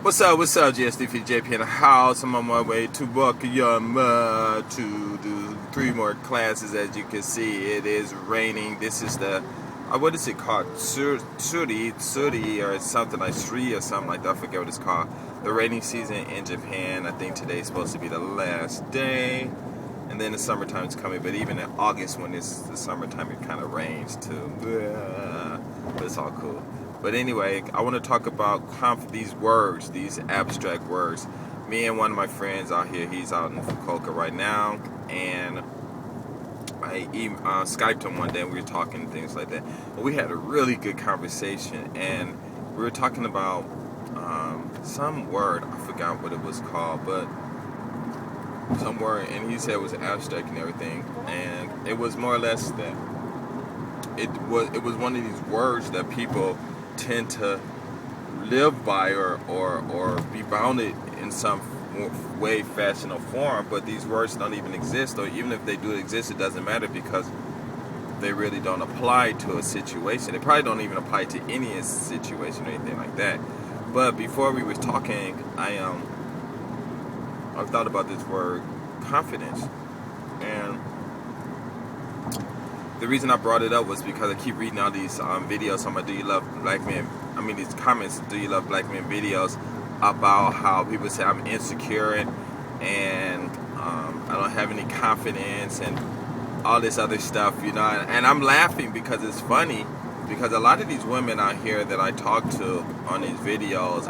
What's up, GSD for JP in the house. I'm on my way to Wakayama to do 3 more classes. As you can see, it is raining. This is the, what is it called? Tsuri, or something like Sri or something like that. I forget what it's called. The rainy season in Japan. I think today's supposed to be the last day. And then the summertime is coming. But even in August, when it's the summertime, it kind of rains too. But it's all cool. But anyway, I want to talk about these words, these abstract words. Me and one of my friends out here, he's out in Fukuoka right now, and I even Skyped him one day, and we were talking and things like that. But we had a really good conversation, and we were talking about some word. I forgot what it was called, but some word, and he said it was abstract and everything, and it was more or less that it was one of these words that people tend to live by or be bounded in some way, fashion, or form, but these words don't even exist, or even if they do exist, it doesn't matter because they really don't apply to a situation. They probably don't even apply to any situation or anything like that. But before we were talking, I've thought about this word, confidence, and the reason I brought it up was because I keep reading all these videos on my do you love black men, these comments, do you love black men videos about how people say I'm insecure and I don't have any confidence and all this other stuff, and I'm laughing because it's funny, because a lot of these women out here that I talk to on these videos,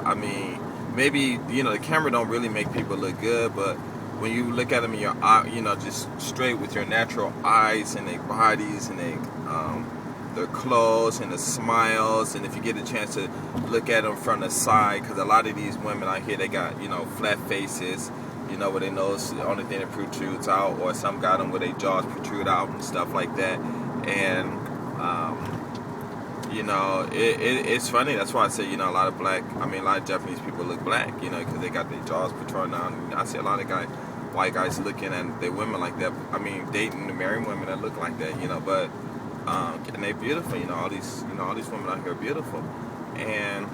maybe, the camera don't really make people look good, but when you look at them in your eye, just straight with your natural eyes and their bodies and their clothes and the smiles, and if you get a chance to look at them from the side, because a lot of these women out here, they got, flat faces, where their nose is the only thing that protrudes out, or some got them where their jaws protrude out and stuff like that, and it's funny. That's why I say, a lot of a lot of Japanese people look black, because they got their jaws protruding out. I see a lot of white guys looking at their women like that. Dating and marrying women that look like that, but and they're beautiful. All these women out here are beautiful. And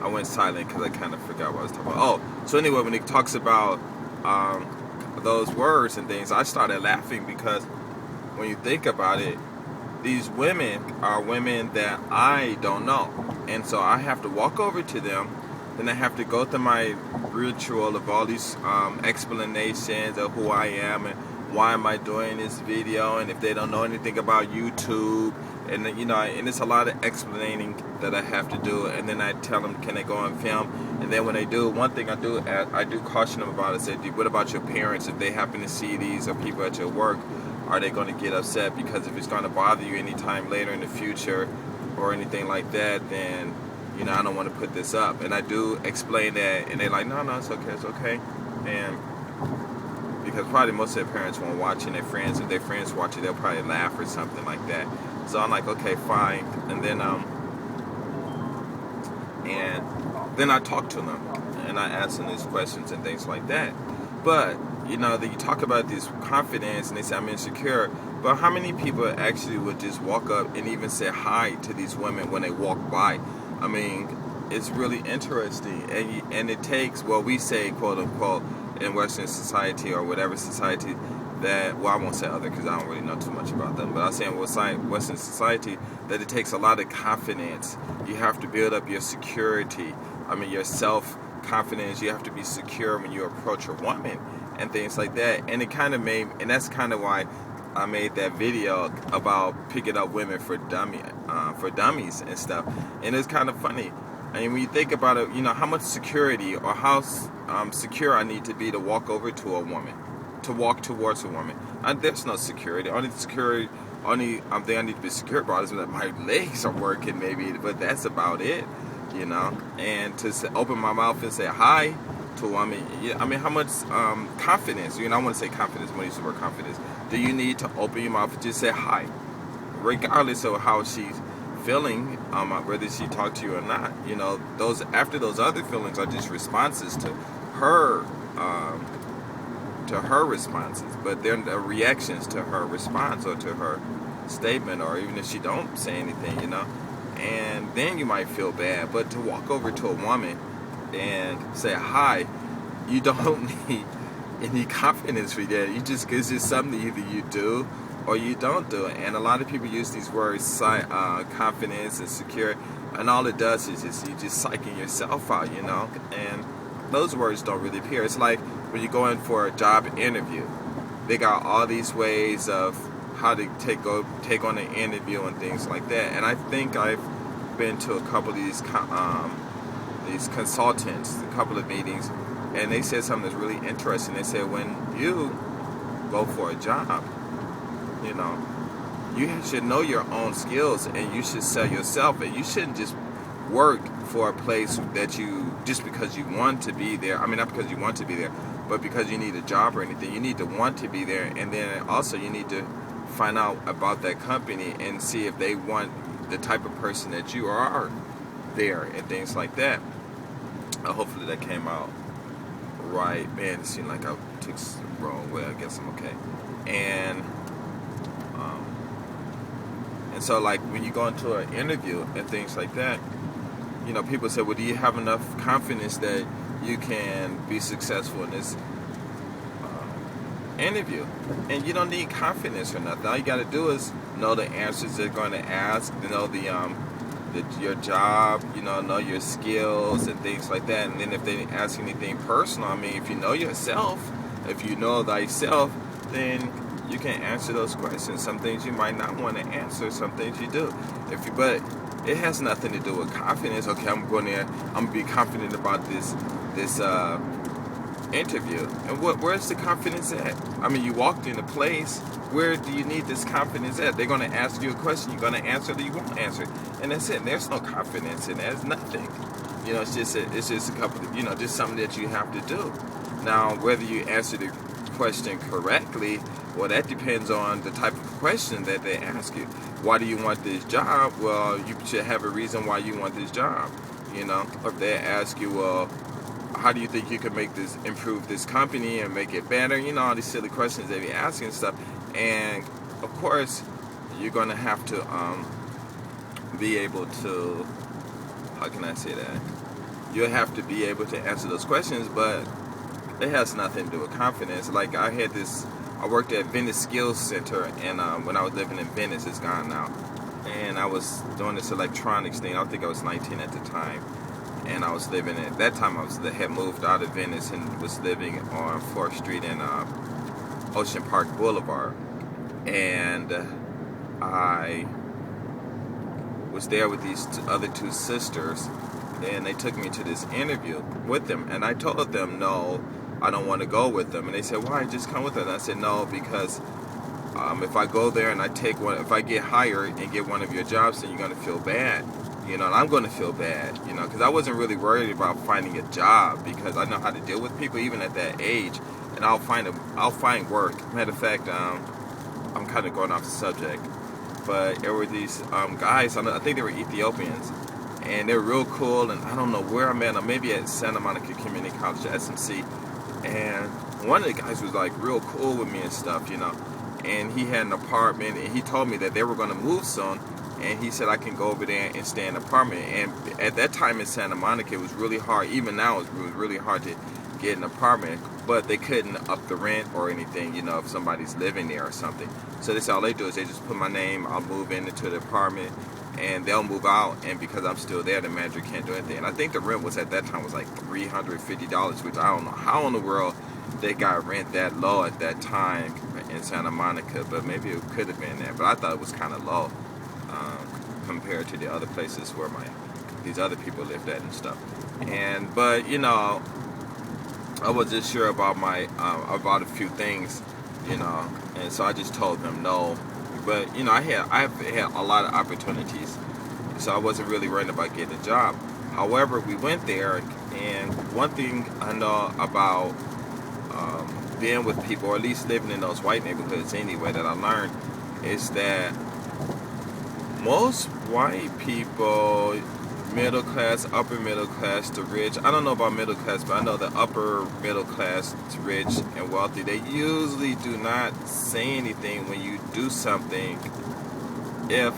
I went silent because I kind of forgot what I was talking about. Oh, so anyway, when it talks about those words and things, I started laughing because when you think about it, these women are women that I don't know. And so I have to walk over to them, then I have to go through my ritual of all these explanations of who I am and why am I doing this video, and if they don't know anything about YouTube, and and it's a lot of explaining that I have to do, and then I tell them, can they go and film? And then when they do, one thing I do caution them about is, what about your parents? If they happen to see these, or people at your work, are they going to get upset? Because if it's going to bother you anytime later in the future or anything like that, then I don't want to put this up. And I do explain that, and they're like, no, it's okay. And because probably most of their parents won't watch, and their friends, if their friends watch it, they'll probably laugh or something like that. So I'm like, okay, fine. And then I talk to them and I ask them these questions and things like that. But that you talk about this confidence, and they say I'm insecure, but how many people actually would just walk up and even say hi to these women when they walk by? It's really interesting, and it takes, well, we say, quote unquote, in Western society or whatever society that, well, I won't say other because I don't really know too much about them, but I'll say in Western society that it takes a lot of confidence. You have to build up your security, your self-confidence. You have to be secure when you approach a woman and things like that. And that's kind of why I made that video about picking up women for dummies and stuff. And it's kind of funny. When you think about it, how much security or how secure I need to be to walk over to a woman, to walk towards a woman. There's no security. Only thing I need to be secure about is that my legs are working, maybe, but that's about it, And to open my mouth and say hi to a woman, how much confidence? I want to say confidence when I use the word confidence. Do you need to open your mouth and just say hi, regardless of how she's feeling, whether she talked to you or not? After those other feelings are just responses to her responses, but they're the reactions to her response or to her statement, or even if she don't say anything, and then you might feel bad. But to walk over to a woman and say hi, you don't need any confidence for that. It's just something either you do or you don't do it. And a lot of people use these words, confidence and secure, and all it does is you just psyching yourself out, and those words don't really appear. It's like when you go in for a job interview, they got all these ways of how to take on an interview and things like that. And I think I've been to a couple of these consultants, a couple of meetings, and they said something that's really interesting. They said when you go for a job, you should know your own skills and you should sell yourself, and you shouldn't just work for a place that you just because you want to be there. I mean, not because you want to be there, but because you need a job or anything. You need to want to be there, and then also you need to find out about that company and see if they want the type of person that you are there and things like that. Hopefully that came out right. Man, it seemed like I took the wrong way. I guess I'm okay. And so, like, when you go into an interview and things like that, people say, well, do you have enough confidence that you can be successful in this interview? And you don't need confidence or nothing. All you got to do is know the answers they're going to ask, know your job, know your skills and things like that. And then if they ask anything personal, I mean, if you know yourself, if you know thyself, then you can answer those questions. Some things you might not want to answer, some things you do. But it has nothing to do with confidence. Okay, I'm going there, I'm gonna be confident about this interview. And where's the confidence at? I mean, you walked in a place. Where do you need this confidence at? They're going to ask you a question. You're going to answer it or you won't answer it. And that's it. There's no confidence in it. There's nothing. It's just a couple of, just something that you have to do. Now, whether you answer the question correctly, well, that depends on the type of question that they ask you. Why do you want this job? Well, you should have a reason why you want this job. Or if they ask you, well, how do you think you can improve this company and make it better? All these silly questions they be asking and stuff. And of course, you're going to have to be able to, how can I say that? You'll have to be able to answer those questions, but it has nothing to do with confidence. Like I worked at Venice Skills Center, and when I was living in Venice, it's gone now. And I was doing this electronics thing. I think I was 19 at the time. And I was living at that time, had moved out of Venice and was living on 4th Street and Ocean Park Boulevard. And I was there with these other two sisters, and they took me to this interview with them. And I told them, no, I don't want to go with them. And they said, why? Just come with us. And I said, no, because if I go there and if I get hired and get one of your jobs, then you're going to feel bad. And I'm going to feel bad, because I wasn't really worried about finding a job, because I know how to deal with people even at that age, and I'll find work. Matter of fact, I'm kind of going off the subject, but there were these guys, I think they were Ethiopians, and they're real cool, and I don't know where I met them, maybe at Santa Monica Community College, SMC, and one of the guys was like real cool with me and stuff, and he had an apartment, and he told me that they were going to move soon. And he said I can go over there and stay in an apartment. And at that time in Santa Monica, it was really hard. Even now, it was really hard to get an apartment. But they couldn't up the rent or anything, if somebody's living there or something. So all they do is they just put my name, I'll move into the apartment, and they'll move out. And because I'm still there, the manager can't do anything. And I think the rent was at that time was like $350, which I don't know how in the world they got rent that low at that time in Santa Monica. But maybe it could have been there. But I thought it was kind of low. Compared to the other places where these other people lived at and stuff. But I wasn't sure about about a few things, and so I just told them no. But I've had a lot of opportunities, so I wasn't really worried about getting a job. However, we went there, and one thing I know about being with people, or at least living in those white neighborhoods anyway, that I learned is that most white people, middle class, upper middle class to rich, I don't know about middle class, but I know the upper middle class to rich and wealthy, they usually do not say anything when you do something if